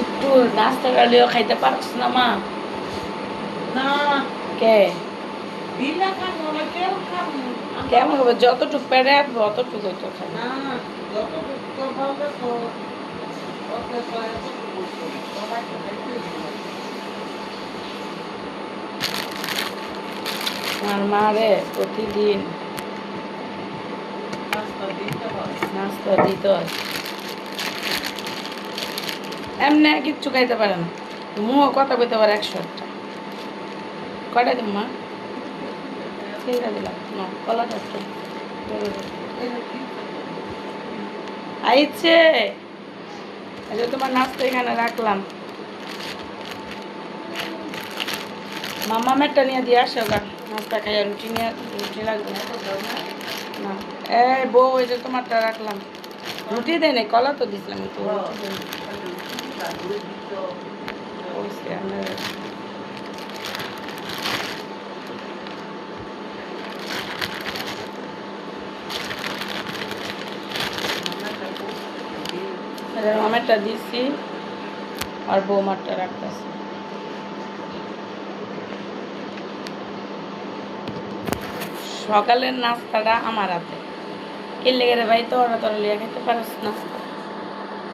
একটু নাস্তা করলেও খাইতে পারছ না মা? না কে বিনা খাবো না কেউ খাবো কেমন হবে? যতটুকু পেরে আসবো অতটুকুই তো খাবো। না যতটুকু তো ভাবে তো অত সবাই তো খাইতে আমার মারে প্রতিদিন নাস্তা দিতে হয় নাস্তা দিতে হয়। এমনি কিচ্ছু খাইতে পারে না, মুখ কথা কইতে পারে 100টা। কয়টা দিন মা? সেইটা দিলাম না, কলাটা একটু আইছে। আচ্ছা তোমার নাস্তা এখানে রাখলাম, মামা মেটটা নিয়ে দিয়ে আসো গা। নাস্তা খাইয়া রুটি নিয়ে, রুটি লাগবে না। এই বউ, এই যে তোমারটা রাখলাম। রুটি দেয় নাই, কলা তো দিছিলাম একটু। মামারটা দিছি আর বৌমারটা রাখতেছি। সকালের নাস্তাটা আমার হাতে। কি লেগে রে ভাই, তোরা লিয়া খেতে পারিস না?